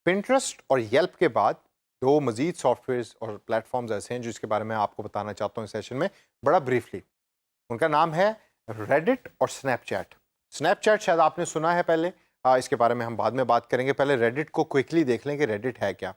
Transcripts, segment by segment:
Pinterest और Yelp के बाद दो मजीद सॉफ्टवेयर और प्लेटफॉर्म्स ऐसे हैं जिसके बारे में आपको बताना चाहता हूँ इस सेशन में बड़ा ब्रीफली। उनका नाम है रेडिट और स्नैपचैट। स्नैपचैट शायद आपने सुना है पहले, इसके बारे में हम बाद में बात करेंगे। पहले रेडिट को क्विकली देख लें कि रेडिट है क्या।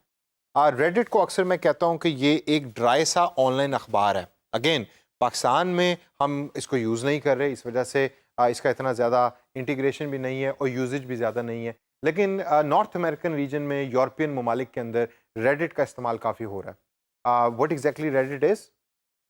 रेडिट को अक्सर मैं कहता हूँ कि ये एक ड्राई सा ऑनलाइन अखबार है। अगेन, पाकिस्तान में हम इसको यूज़ नहीं कर रहे, इस वजह से इसका इतना ज़्यादा इंटीग्रेशन भी नहीं है और यूजेज भी ज़्यादा नहीं है। लेकिन नॉर्थ अमेरिकन रीजन में, यूरोपियन ममालिक के अंदर रेडिट का इस्तेमाल काफ़ी हो रहा है। What exactly Reddit is?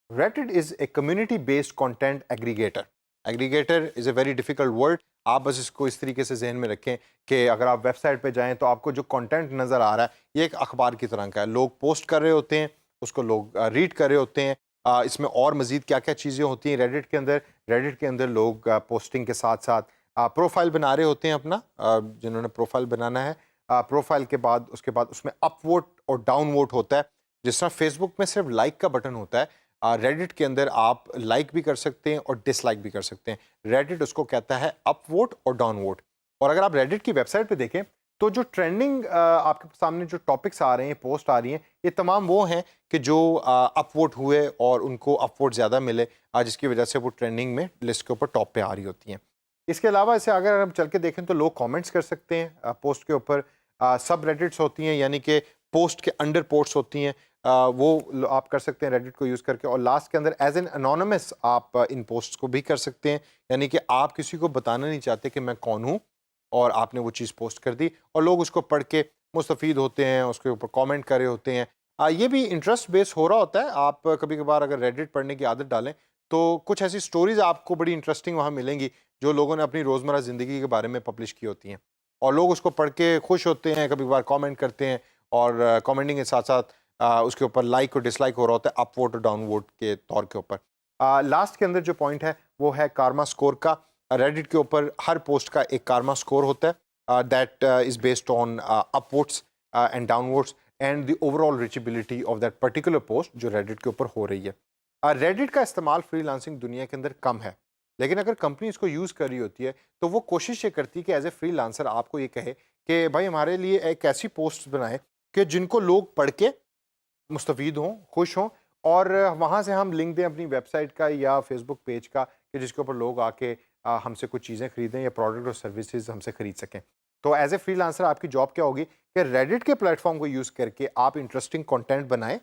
Reddit is a community-based content aggregator. Aggregator is a very difficult word. आप बस इसको इस तरीके से जहन में रखें कि अगर आप वेबसाइट पे जाएं तो आपको जो कंटेंट नज़र आ रहा है ये एक अखबार की तरह का है। लोग पोस्ट कर रहे होते हैं, उसको लोग रीड कर रहे होते हैं। इसमें और मज़ीद क्या क्या चीज़ें होती हैं रेडिट के अंदर? रेडिट के अंदर लोग पोस्टिंग के साथ साथ प्रोफाइल बना रहे होते हैं अपना, जिन्होंने प्रोफाइल बनाना है। प्रोफाइल के बाद उसके बाद उसमें अप वोट और डाउन वोट होता है। जिस तरह फेसबुक में सिर्फ लाइक का बटन होता है, रेडिट के अंदर आप लाइक भी कर सकते हैं और डिसलाइक भी कर सकते हैं। रेडिट उसको कहता है अप वोट और डाउन वोट। और अगर आप रेडिट की वेबसाइट पे देखें तो जो ट्रेंडिंग आपके सामने जो टॉपिक्स आ रहे हैं, पोस्ट आ रही हैं, ये तमाम वो हैं कि जो अप वोट हुए और उनको अप वोट ज़्यादा मिले, जिसकी वजह से वो ट्रेंडिंग में लिस्ट के ऊपर टॉप पे आ रही होती हैं। इसके अलावा इसे अगर हम चल के देखें तो लोग कॉमेंट्स कर सकते हैं पोस्ट के ऊपर। सब रेडिट्स होती हैं, यानी कि पोस्ट के अंडर पोस्ट होती हैं, आप कर सकते हैं रेडिट को यूज़ करके। और लास्ट के अंदर एज एन अनोनमस आप इन पोस्ट्स को भी कर सकते हैं, यानी कि आप किसी को बताना नहीं चाहते कि मैं कौन हूँ और आपने वो चीज़ पोस्ट कर दी और लोग उसको पढ़ के मुस्तफ़ीद होते हैं, उसके ऊपर कमेंट कर रहे होते हैं। ये भी इंटरेस्ट बेस हो रहा होता है। आप कभी कभार अगर रेडिट पढ़ने की आदत डालें तो कुछ ऐसी स्टोरीज आपको बड़ी इंटरेस्टिंग वहाँ मिलेंगी जो लोगों ने अपनी रोज़मर्रा ज़िंदगी के बारे में पब्लिश की होती हैं और लोग उसको पढ़ के खुश होते हैं, कभी कभार कमेंट करते हैं और कमेंटिंग के साथ साथ उसके ऊपर लाइक और डिसलाइक हो रहा होता है अप वोट और डाउन वोट के तौर के ऊपर। लास्ट के अंदर जो पॉइंट है वो है कारमा स्कोर का। रेडिट के ऊपर हर पोस्ट का एक कारमा स्कोर होता है that is based on up votes and down votes and the overall reachability of that particular post जो रेडिट के ऊपर हो रही है। रेडिट का इस्तेमाल फ्रीलांसिंग दुनिया के अंदर कम है, लेकिन अगर कंपनी इसको यूज़ कर रही होती है तो वो कोशिश ये करती है कि एज ए फ्रीलांसर आपको ये कहे कि भाई हमारे लिए एक ऐसी पोस्ट बनाए कि जिनको लोग पढ़ के मुस्तफ़ीद हों, खुश हों और वहाँ से हम लिंक दें अपनी वेबसाइट का या फेसबुक पेज का कि जिसके ऊपर लोग आके हमसे कुछ चीज़ें खरीदें या प्रोडक्ट और सर्विसेज हमसे खरीद सकें। तो एज ए फ्रीलांसर आपकी जॉब क्या होगी कि रेडिट के प्लेटफॉर्म को यूज़ करके आप इंटरेस्टिंग कंटेंट बनाएं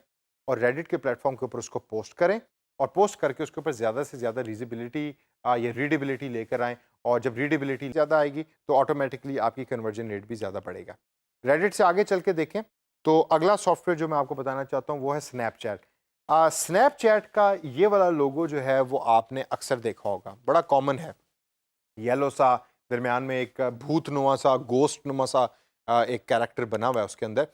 और रेडिट के प्लेटफॉर्म के ऊपर उसको पोस्ट करें और पोस्ट करके उसके ऊपर ज़्यादा से ज़्यादा रीजेबिलिटी या रीडेबिलिटी लेकर आएँ। और जब रीडेबिलिटी ज़्यादा आएगी तो ऑटोमेटिकली आपकी कन्वर्जन रेट भी ज़्यादा बढ़ेगा। रेडिट से आगे चल के देखें तो अगला सॉफ्टवेयर जो मैं आपको बताना चाहता हूँ वो है स्नैपचैट। स्नैपचैट का ये वाला लोगो जो है वो आपने अक्सर देखा होगा, बड़ा कॉमन है। येलो सा, दरमियान में एक भूतनुमा सा, गोस्ट नुमा सा एक कैरेक्टर बना हुआ है उसके अंदर।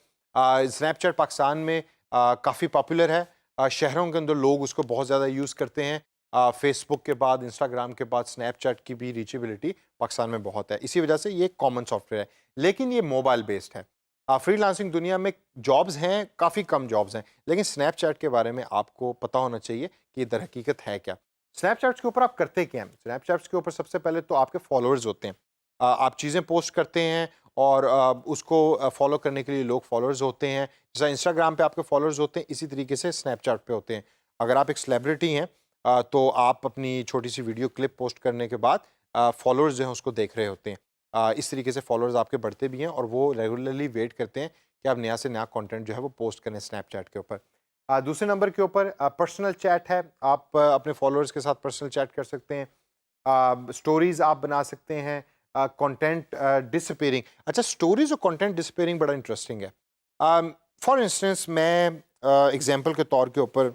स्नैपचैट पाकिस्तान में काफ़ी पॉपुलर है। शहरों के अंदर लोग उसको बहुत ज़्यादा यूज़ करते हैं। फेसबुक के बाद, इंस्टाग्राम के बाद स्नैपचैट की भी रीचेबिलिटी पाकिस्तान में बहुत है, इसी वजह से ये एक कॉमन सॉफ्टवेयर है। लेकिन ये मोबाइल बेस्ड है। फ्रीलांसिंग दुनिया में जॉब्स हैं, काफ़ी कम जॉब्स हैं, लेकिन स्नैपचैट के बारे में आपको पता होना चाहिए कि ये दर हकीकत है क्या। स्नैपचैट्स के ऊपर आप करते क्या हैं? स्नैपचैट्स के ऊपर सबसे पहले तो आपके फॉलोअर्स होते हैं। आप चीज़ें पोस्ट करते हैं और उसको फॉलो करने के लिए लोग फॉलोअर्स होते हैं। जैसा इंस्टाग्राम पे आपके फॉलोअर्स होते हैं, इसी तरीके से स्नैपचैट पे होते हैं। अगर आप एक सेलिब्रिटी हैं तो आप अपनी छोटी-सी वीडियो क्लिप पोस्ट करने के बाद फॉलोअर्स जो हैं उसको देख रहे होते हैं। इस तरीके से फॉलोअर्स आपके बढ़ते भी हैं और वो रेगुलरली वेट करते हैं कि आप नया से नया कंटेंट जो है वो पोस्ट करें स्नैपचैट के ऊपर। दूसरे नंबर के ऊपर पर्सनल चैट है। आप अपने फॉलोअर्स के साथ पर्सनल चैट कर सकते हैं। स्टोरीज़ आप बना सकते हैं। कंटेंट डिसअपीयरिंग, अच्छा स्टोरीज़ और कंटेंट डिसअपीयरिंग बड़ा इंटरेस्टिंग है। फॉर इंस्टेंस मैं एग्जांपल के तौर के ऊपर,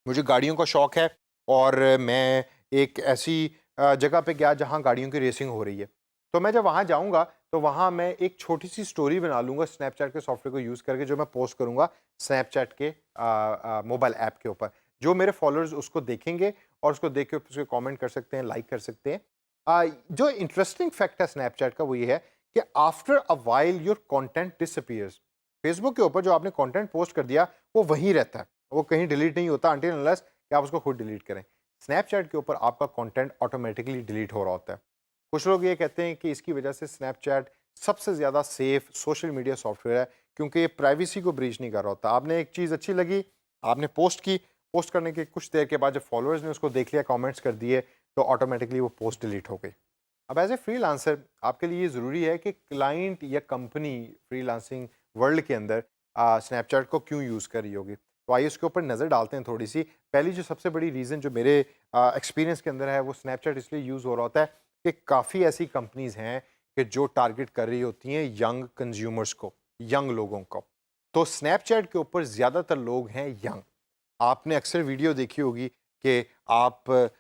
मुझे गाड़ियों का शौक है और मैं एक ऐसी जगह पे गया जहाँ गाड़ियों की रेसिंग हो रही है। तो मैं जब वहाँ जाऊँगा तो वहाँ मैं एक छोटी-सी स्टोरी बना लूँगा स्नैपचैट के सॉफ्टवेयर को यूज़ करके, जो मैं पोस्ट करूँगा स्नैपचैट के मोबाइल ऐप के ऊपर। जो मेरे फॉलोअर्स उसको देखेंगे और उसको देख के उसपे कमेंट कर सकते हैं, लाइक कर सकते हैं। जो इंटरेस्टिंग फैक्ट है स्नैपचैट का वो ये है कि after a while your content disappears. Facebook के ऊपर जो आपने कंटेंट पोस्ट कर दिया वो वहीं रहता है। वो कहीं डिलीट नहीं होता अनटिल अनलेस कि आप उसको खुद डिलीट करें। स्नैपचैट के ऊपर आपका कंटेंट ऑटोमेटिकली डिलीट हो रहा होता है। कुछ लोग ये कहते हैं कि इसकी वजह से स्नैपचैट सबसे ज़्यादा सेफ सोशल मीडिया सॉफ्टवेयर है, क्योंकि ये प्राइवेसी को ब्रीच नहीं कर रहा होता। आपने एक चीज़ अच्छी लगी, आपने पोस्ट की, पोस्ट करने के कुछ देर के बाद जब फॉलोअर्स ने उसको देख लिया, कमेंट्स कर दिए, तो ऑटोमेटिकली वो पोस्ट डिलीट हो गई। अब एज ए फ्रीलांसर आपके लिए ये ज़रूरी है कि क्लाइंट या कंपनी फ्रीलांसिंग वर्ल्ड के अंदर स्नैपचैट को क्यों यूज़ कर रही होगी। तो आइए उसके ऊपर नज़र डालते हैं थोड़ी सी। पहली जो सबसे बड़ी रीज़न जो मेरे एक्सपीरियंस के अंदर है, वो स्नैपचैट इसलिए यूज़ हो रहा होता है कि काफ़ी ऐसी कंपनीज़ हैं कि जो टारगेट कर रही होती हैं यंग कंज्यूमर्स को, यंग लोगों को। तो स्नैपचैट के ऊपर ज़्यादातर लोग हैं यंग। आपने अक्सर वीडियो देखी होगी कि आप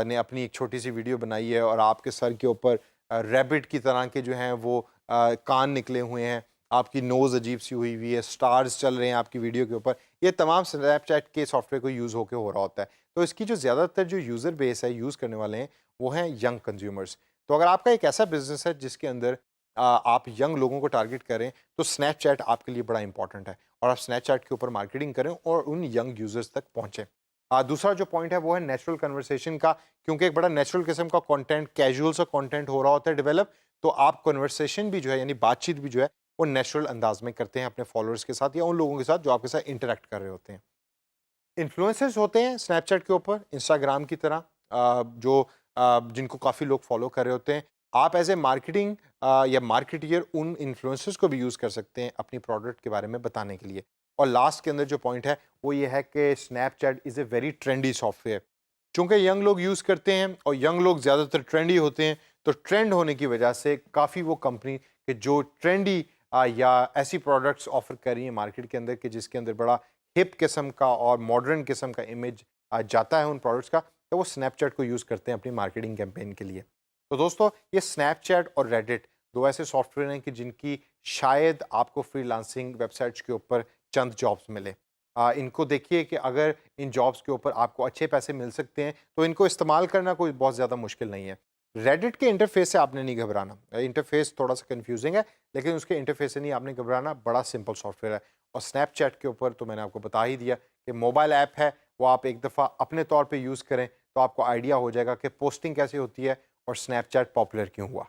ने अपनी एक छोटी सी वीडियो बनाई है और आपके सर के ऊपर रैबिट की तरह के जो हैं वो कान निकले हुए हैं, आपकी नोज़ अजीब सी हुई हुई है, स्टार्स चल रहे हैं आपकी वीडियो के ऊपर। ये तमाम स्नैपचैट के सॉफ्टवेयर को यूज़ होके हो रहा होता है। तो इसकी जो ज़्यादातर जो यूज़र बेस है, यूज़ करने वाले हैं, वो हैं यंग कंज्यूमर्स। तो अगर आपका एक ऐसा बिज़नेस है जिसके अंदर आप यंग लोगों को टारगेट करें, तो स्नैपचैट आपके लिए बड़ा इंपॉर्टेंट है और आप स्नैपचैट के ऊपर मार्केटिंग करें और उन यंग यूज़र्स तक पहुँचें। दूसरा जो पॉइंट है वो है नेचुरल कन्वर्सेशन का, क्योंकि एक बड़ा नेचुरल किस्म का कंटेंट, कैजुअल सा कंटेंट हो रहा होता है डेवलप, तो आप कन्वर्सेशन भी जो है, यानी बातचीत भी जो है, वो नेचुरल अंदाज में करते हैं अपने फॉलोअर्स के साथ या उन लोगों के साथ जो आपके साथ इंटरेक्ट कर रहे होते हैं। इन्फ्लुएंसर्स होते हैं स्नैपचैट के ऊपर इंस्टाग्राम की तरह, जो जिनको काफ़ी लोग फॉलो कर रहे होते हैं। आप एज ए मार्केटिंग या मार्केटियर उन इन्फ्लुएंसर्स को भी यूज़ कर सकते हैं अपनी प्रोडक्ट के बारे में बताने के लिए। और लास्ट के अंदर जो पॉइंट है वो ये है कि Snapchat is a very trendy software. चूँकि यंग लोग यूज़ करते हैं और यंग लोग ज़्यादातर ट्रेंडी होते हैं, तो ट्रेंड होने की वजह से काफ़ी वो कंपनी के जो ट्रेंडी या ऐसी प्रोडक्ट्स ऑफ़र कर रही हैं मार्केट के अंदर कि जिसके अंदर बड़ा हिप किस्म का और मॉडर्न किस्म का इमेज जाता है उन प्रोडक्ट्स का, तो वो स्नैपचैट को यूज़ करते हैं अपनी मार्केटिंग कैंपेन के लिए। तो दोस्तों, ये स्नैपचैट और रेडिट 2 ऐसे सॉफ्टवेयर हैं कि जिनकी शायद आपको फ्रीलांसिंग वेबसाइट्स के ऊपर चंद जॉब्स मिले। इनको देखिए कि अगर इन जॉब्स के ऊपर आपको अच्छे पैसे मिल सकते हैं, तो इनको इस्तेमाल करना कोई बहुत ज़्यादा मुश्किल नहीं है। रेडिट के इंटरफेस से आपने नहीं घबराना। इंटरफेस थोड़ा-सा कन्फ्यूज़िंग है, लेकिन उसके इंटरफेस से नहीं आपने घबराना, बड़ा सिंपल सॉफ्टवेयर है। और स्नैपचैट के ऊपर तो मैंने आपको बता ही दिया कि मोबाइल ऐप है, वो आप एक दफ़ा अपने तौर पे यूज़ करें, तो आपको आइडिया हो जाएगा कि पोस्टिंग कैसे होती है और स्नैपचैट पॉपुलर क्यों हुआ।